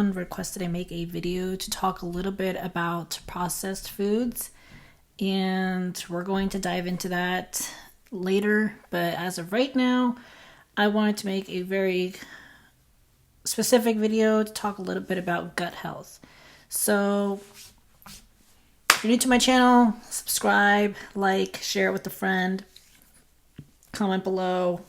Requested I make a video to talk a little bit about processed foods, and we're going to dive into that later, but as of right now I wanted to make a very specific video to talk a little bit about gut health. So if you're new to my channel, subscribe, like, share it with a friend, comment below.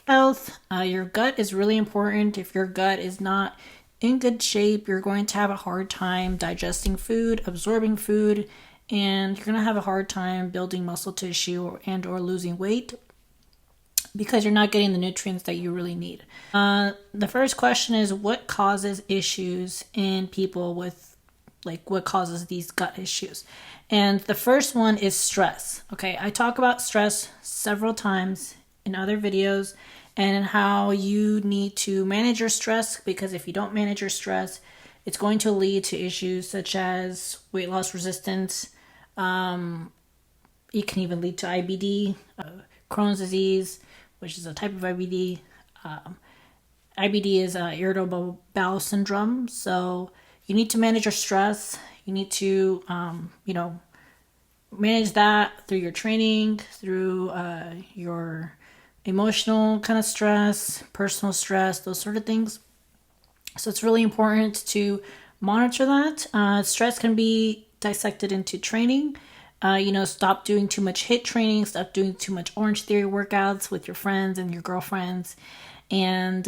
Health, your gut is really important. If your gut is not in good shape, you're going to have a hard time digesting food, absorbing food, and you're going to have a hard time building muscle tissue or losing weight because you're not getting the nutrients that you really need. The first question is, what causes issues in people with, what causes these gut issues? And the first one is stress. Okay, I talk about stress several times in other videos and how you need to manage your stress, because if you don't manage your stress, it's going to lead to issues such as weight loss resistance. It can even lead to IBD, Crohn's disease, which is a type of IBD. IBD is irritable bowel syndrome. So you need to manage your stress. You need to, manage that through your training, through your emotional kind of stress, personal stress, those sort of things. So it's really important to monitor that. Stress can be dissected into training. Stop doing too much HIIT training, stop doing too much Orange Theory workouts with your friends and your girlfriends, and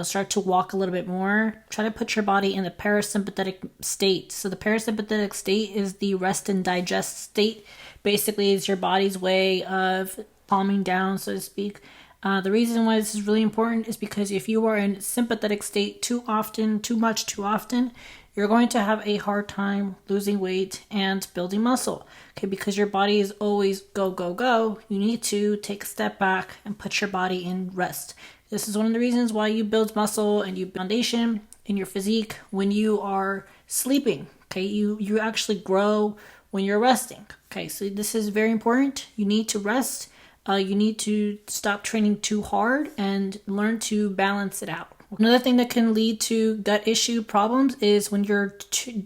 start to walk a little bit more. Try to put your body in the parasympathetic state. So the parasympathetic state is the rest and digest state. Basically, it's your body's way of calming down, so to speak. The reason why this is really important is because if you are in sympathetic state too often, too often, you're going to have a hard time losing weight and building muscle. Okay, because your body is always go, go, go. You need to take a step back and put your body in rest. This is one of the reasons why you build muscle and you build foundation in your physique when you are sleeping. Okay, you actually grow when you're resting. Okay, so this is very important. You need to rest. You need to stop training too hard and learn to balance it out. Another thing that can lead to gut issue problems is when you're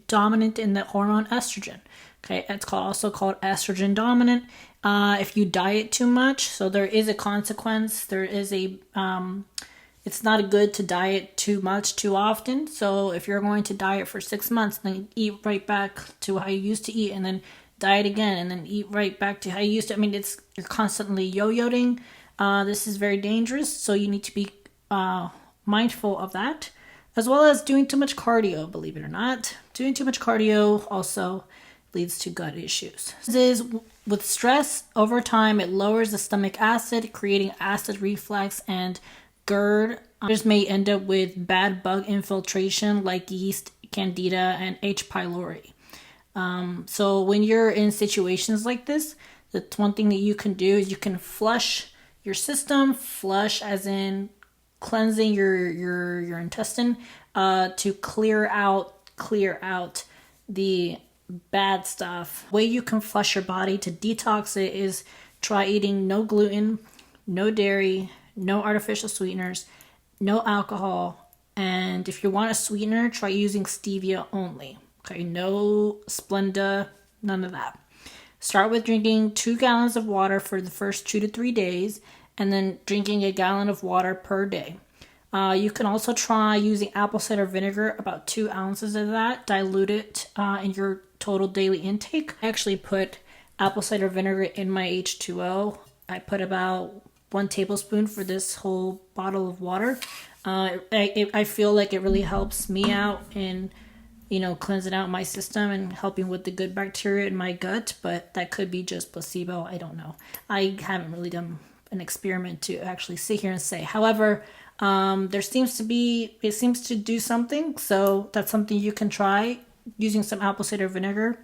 dominant in the hormone estrogen. Okay, it's also called estrogen dominant. If you diet too much, so there is a consequence. There is it's not good to diet too much too often. So if you're going to diet for 6 months, then eat right back to how you used to eat, and then diet again, and then eat right back to how you used to. You're constantly yo-yoing. This is very dangerous, so you need to be mindful of that, as well as doing too much cardio. Believe it or not, doing too much cardio also leads to gut issues. This is with stress over time, it lowers the stomach acid, creating acid reflux and GERD. Others may end up with bad bug infiltration like yeast, candida, and H. pylori. So when you're in situations like this, the one thing that you can do is you can flush your system. Flush as in cleansing your intestine to clear out the bad stuff. The way you can flush your body to detox it is try eating no gluten, no dairy, no artificial sweeteners, no alcohol, and if you want a sweetener, try using stevia only. Okay, no Splenda, none of that. Start with drinking 2 gallons of water for the first 2 to 3 days, and then drinking 1 gallon of water per day. You can also try using apple cider vinegar, about 2 ounces of that, dilute it in your total daily intake. I actually put apple cider vinegar in my H2O. I put about 1 tablespoon for this whole bottle of water. I feel like it really helps me out in cleansing out my system and helping with the good bacteria in my gut, but that could be just placebo. I don't know. I haven't really done an experiment to actually sit here and say. However, it seems to do something, so that's something you can try, using some apple cider vinegar.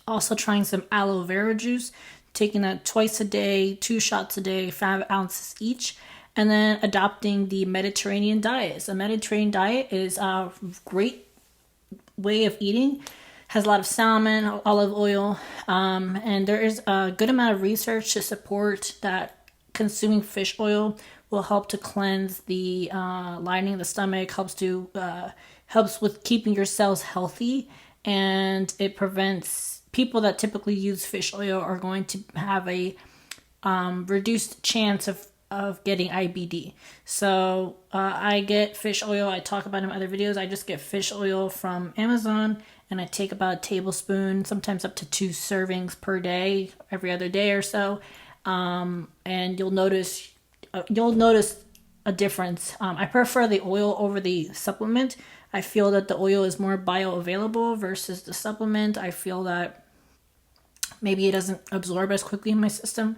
Also trying some aloe vera juice, taking that twice a day, 2 shots a day, 5 ounces each, and then adopting the Mediterranean diet. So Mediterranean diet is a great way of eating. Has a lot of salmon, olive oil, and there is a good amount of research to support that consuming fish oil will help to cleanse the lining of the stomach, helps to helps with keeping your cells healthy, and it prevents people that typically use fish oil are going to have a reduced chance of getting IBD. So I get fish oil. I talk about it in other videos. I just get fish oil from Amazon, and I take about a tablespoon, sometimes up to 2 servings per day, every other day or so. And you'll notice a difference. I prefer the oil over the supplement. I feel that the oil is more bioavailable versus the supplement. I feel that maybe it doesn't absorb as quickly in my system.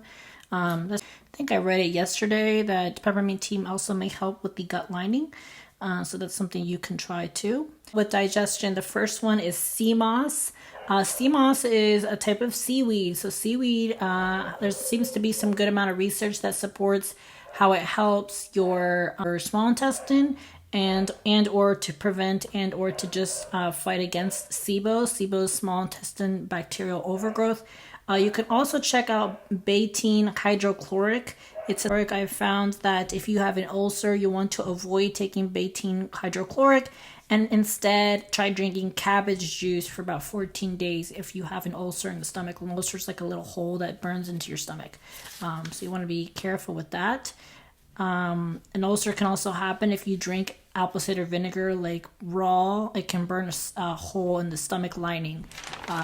I think I read it yesterday that peppermint tea also may help with the gut lining. So that's something you can try too. With digestion, the first one is sea moss. Sea moss is a type of seaweed. So seaweed, there seems to be some good amount of research that supports how it helps your small intestine and or to prevent and or to just fight against SIBO. SIBO is small intestine bacterial overgrowth. You can also check out betaine hydrochloric. It's I've found that if you have an ulcer, you want to avoid taking betaine hydrochloric and instead try drinking cabbage juice for about 14 days if you have an ulcer in the stomach. An ulcer is like a little hole that burns into your stomach. So you want to be careful with that. An ulcer can also happen if you drink apple cider vinegar like raw. It can burn a hole in the stomach lining,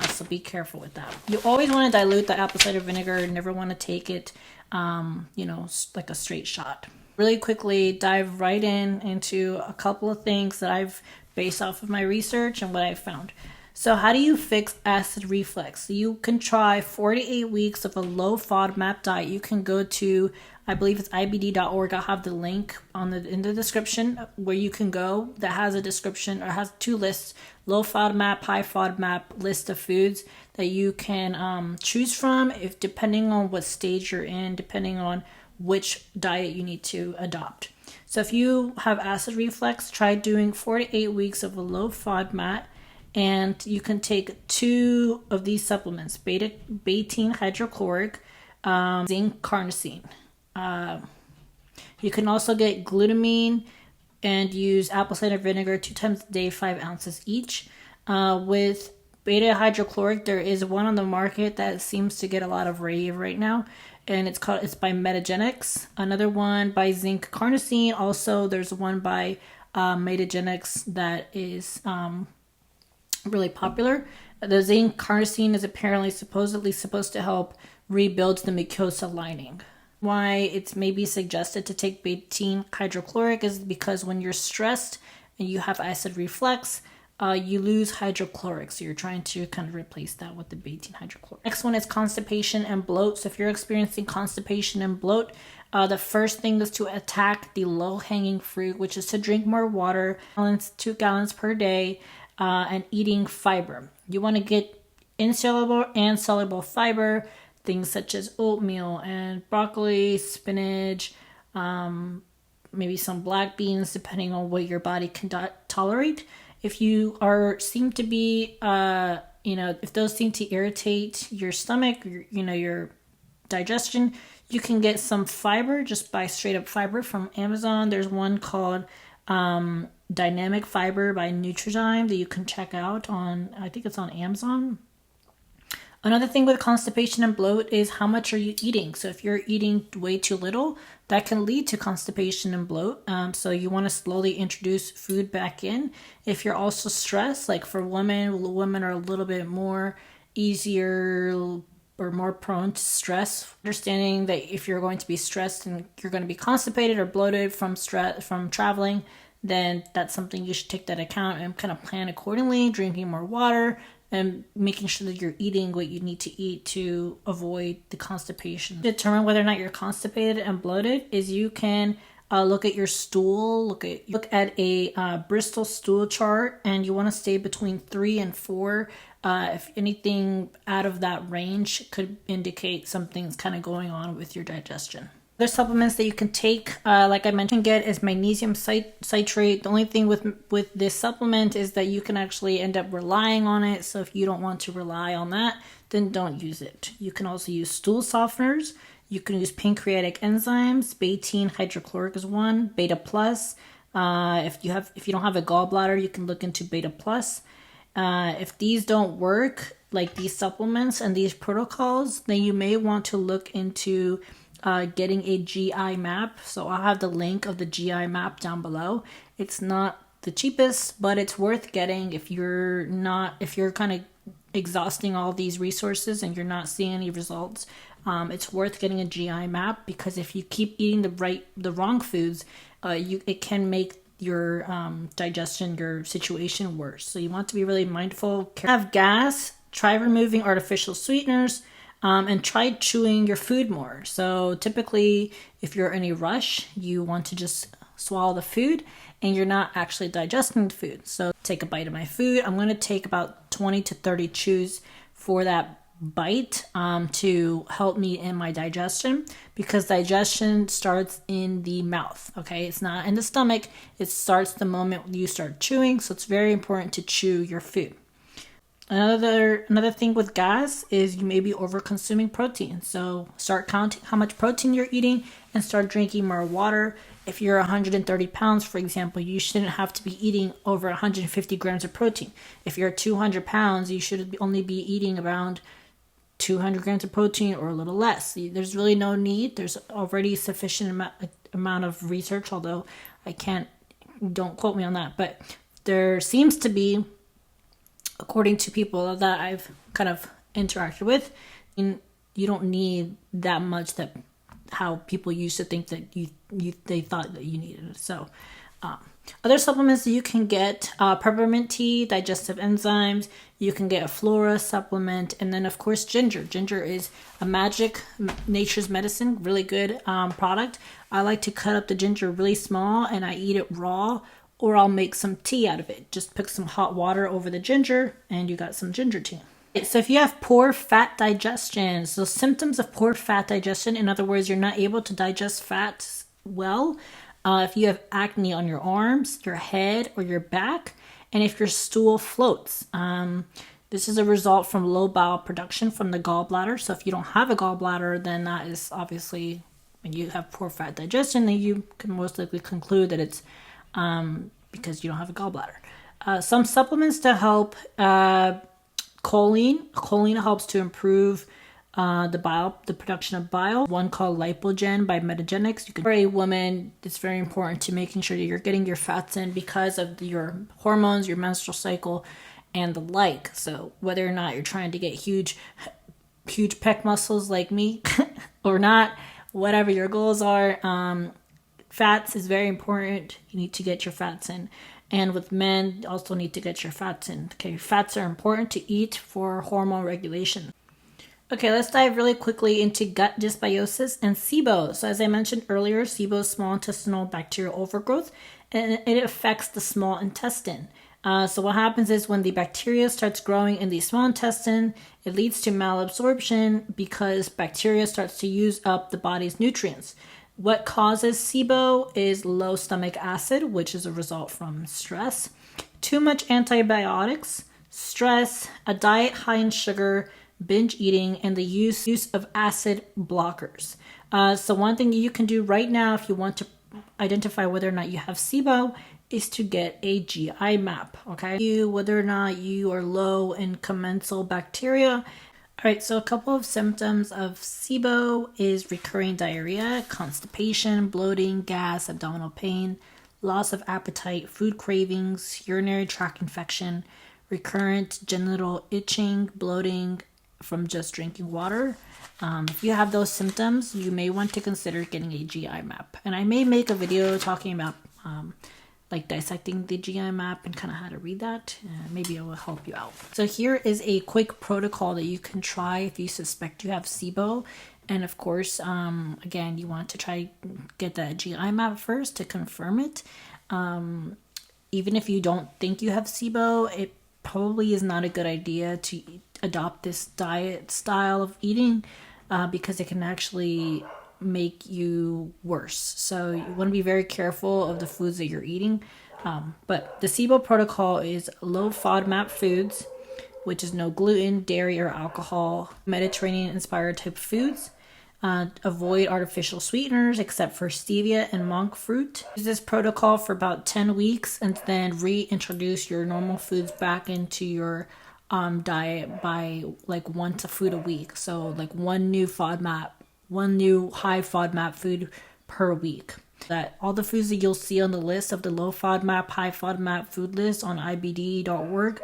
so be careful with that. You always want to dilute the apple cider vinegar. Never want to take it like a straight shot. Really quickly dive right into a couple of things that I've based off of my research and what I've found. So how do you fix acid reflux? You can try 4 to 8 weeks of a low FODMAP diet. You can go to, I believe it's ibd.org. I'll have the link in the description where you can go that has a description or has 2 lists, low FODMAP, high FODMAP list of foods that you can choose from if depending on what stage you're in, depending on which diet you need to adopt. So if you have acid reflux, try doing 4 to 8 weeks of a low FODMAP. And you can take 2 of these supplements, betaine hydrochloric, zinc carnosine. You can also get glutamine and use apple cider vinegar 2 times a day, 5 ounces each. With beta hydrochloric, there is one on the market that seems to get a lot of rave right now, and it's by Metagenics. Another one by zinc carnosine. Also, there's one by Metagenics that is really popular. The zinc carnosine is apparently supposedly supposed to help rebuild the mucosa lining. Why it's maybe suggested to take betaine hydrochloric is because when you're stressed and you have acid reflux, you lose hydrochloric. So you're trying to kind of replace that with the betaine hydrochloric. Next one is constipation and bloat. So if you're experiencing constipation and bloat, the first thing is to attack the low-hanging fruit, which is to drink more water, 2 gallons per day, and eating fiber. You want to get insoluble and soluble fiber, things such as oatmeal and broccoli, spinach, maybe some black beans, depending on what your body can tolerate. If you seem to be, if those seem to irritate your stomach, your digestion, you can get some fiber, just buy straight up fiber from Amazon. There's one called Dynamic Fiber by Nutrizyme that you can check out I think it's on Amazon. Another thing with constipation and bloat is how much are you eating? So if you're eating way too little, that can lead to constipation and bloat. So you want to slowly introduce food back in. If you're also stressed, like for women are a little bit more easier or more prone to stress. Understanding that if you're going to be stressed and you're going to be constipated or bloated from traveling, then that's something you should take that account and kind of plan accordingly, drinking more water and making sure that you're eating what you need to eat to avoid the constipation. To determine whether or not you're constipated and bloated is you can look at your stool, look at a Bristol stool chart, and you want to stay between 3 and 4. If anything out of that range could indicate something's kind of going on with your digestion. Other supplements that you can take, like I mentioned, is magnesium citrate. The only thing with this supplement is that you can actually end up relying on it. So if you don't want to rely on that, then don't use it. You can also use stool softeners. You can use pancreatic enzymes. Betaine hydrochloric is one. Beta plus. If you don't have a gallbladder, you can look into Beta Plus. If these don't work, like these supplements and these protocols, then you may want to look into getting a GI map. So I'll have the link of the GI map down below. It's not the cheapest, but it's worth getting if you're kind of exhausting all these resources and you're not seeing any results. It's worth getting a GI map, because if you keep eating the wrong foods, it can make your digestion, your situation worse. So you want to be really mindful. Have gas, try removing artificial sweeteners, and try chewing your food more. So typically, if you're in a rush, you want to just swallow the food and you're not actually digesting the food. So take a bite of my food. I'm going to take about 20 to 30 chews for that bite to help me in my digestion, because digestion starts in the mouth. Okay, it's not in the stomach. It starts the moment you start chewing. So it's very important to chew your food. Another thing with gas is you may be over consuming protein. So start counting how much protein you're eating and start drinking more water. If you're 130 pounds, for example, you shouldn't have to be eating over 150 grams of protein. If you're 200 pounds, you should only be eating around 200 grams of protein or a little less. There's really no need. There's already sufficient amount of research, although don't quote me on that, but there seems to be, according to people that I've kind of interacted with, you don't need that much, that how people used to think that they thought that you needed it. So other supplements that you can get, peppermint tea, digestive enzymes. You can get a flora supplement, and then of course ginger. Ginger is a magic, nature's medicine, really good product. I like to cut up the ginger really small and I eat it raw, or I'll make some tea out of it. Just put some hot water over the ginger and you got some ginger tea. So if you have poor fat digestion, so symptoms of poor fat digestion, in other words, you're not able to digest fats well. If you have acne on your arms, your head, or your back, and if your stool floats. This is a result from low bowel production from the gallbladder. So if you don't have a gallbladder, then that is obviously, when you have poor fat digestion, then you can most likely conclude that it's because you don't have a gallbladder. Some supplements to help, choline. Choline helps to improve the production of bile. One called Lipogen by Metagenics. For a woman, it's very important to making sure that you're getting your fats in because of your hormones, your menstrual cycle, and the like. So whether or not you're trying to get huge pec muscles like me or not, whatever your goals are, fats is very important. You need to get your fats in. And with men, you also need to get your fats in. Okay, fats are important to eat for hormone regulation. Okay, let's dive really quickly into gut dysbiosis and SIBO. So as I mentioned earlier, SIBO is small intestinal bacterial overgrowth, and it affects the small intestine. So what happens is when the bacteria starts growing in the small intestine, it leads to malabsorption because bacteria starts to use up the body's nutrients. What causes SIBO is low stomach acid, which is a result from stress, too much antibiotics, stress, a diet high in sugar, binge eating, and the use of acid blockers. So one thing you can do right now if you want to identify whether or not you have SIBO is to get a GI map, okay? Whether or not you are low in commensal bacteria. All right, so a couple of symptoms of SIBO is recurring diarrhea, constipation, bloating, gas, abdominal pain, loss of appetite, food cravings, urinary tract infection, recurrent genital itching, bloating from just drinking water. If you have those symptoms, you may want to consider getting a GI map. And I may make a video talking about like dissecting the GI map and kind of how to read that. Maybe it will help you out. So here is a quick protocol that you can try if you suspect you have SIBO. And of course, again, you want to try get that GI map first to confirm it. Even if you don't think you have SIBO, it probably is not a good idea to adopt this diet style of eating because it can actually make you worse. So you want to be very careful of the foods that you're eating. But the SIBO protocol is low FODMAP foods, which is no gluten, dairy, or alcohol, Mediterranean inspired type foods, Avoid artificial sweeteners except for stevia and monk fruit. Use this protocol for about 10 weeks and then reintroduce your normal foods back into your diet by like 1 food a week. So like one new high FODMAP food per week. That all the foods that you'll see on the list of the low FODMAP, high FODMAP food list on ibd.org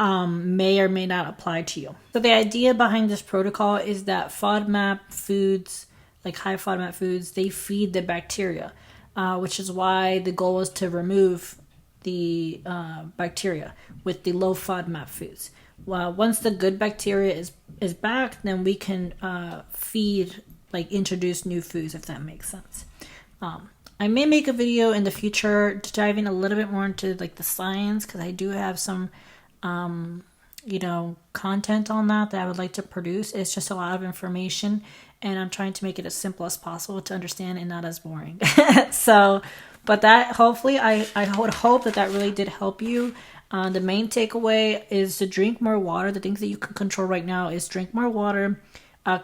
may or may not apply to you. So the idea behind this protocol is that FODMAP foods, like high FODMAP foods, they feed the bacteria, which is why the goal is to remove the bacteria with the low FODMAP foods. Well, once the good bacteria is back, then we can introduce new foods, if that makes sense. I may make a video in the future diving a little bit more into like the science, because I do have some content on that I would like to produce. It's just a lot of information, and I'm trying to make it as simple as possible to understand and not as boring. But that hopefully, I would hope that really did help you. The main takeaway is to drink more water. The things that you can control right now is drink more water,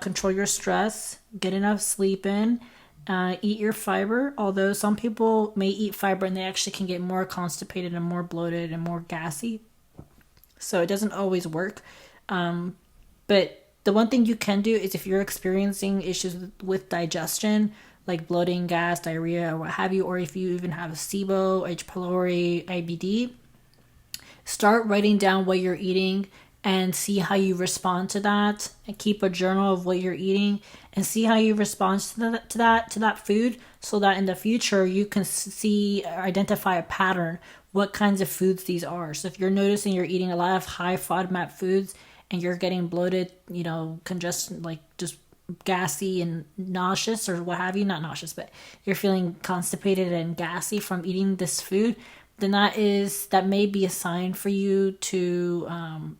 control your stress, get enough sleep in, eat your fiber. Although some people may eat fiber and they actually can get more constipated and more bloated and more gassy. So it doesn't always work. But the one thing you can do is if you're experiencing issues with digestion, like bloating, gas, diarrhea, or what have you, or if you even have SIBO, H. pylori, IBD, start writing down what you're eating and see how you respond to that, and keep a journal of what you're eating and see how you respond to that food, so that in the future you can identify a pattern, what kinds of foods these are. So if you're noticing you're eating a lot of high FODMAP foods and you're getting bloated, congestion, like just gassy and nauseous or what have you, not nauseous, but you're feeling constipated and gassy from eating this food, then that may be a sign for you to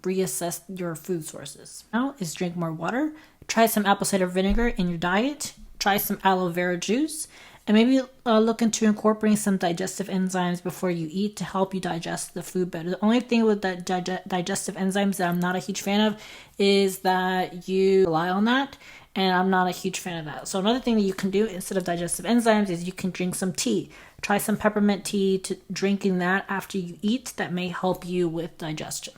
reassess your food sources. Now is drink more water, try some apple cider vinegar in your diet, try some aloe vera juice, and maybe look into incorporating some digestive enzymes before you eat to help you digest the food better. The only thing with that digestive enzymes that I'm not a huge fan of is that you rely on that, and I'm not a huge fan of that. So another thing that you can do instead of digestive enzymes is you can drink some tea. Try some peppermint tea, drinking that after you eat. That may help you with digestion.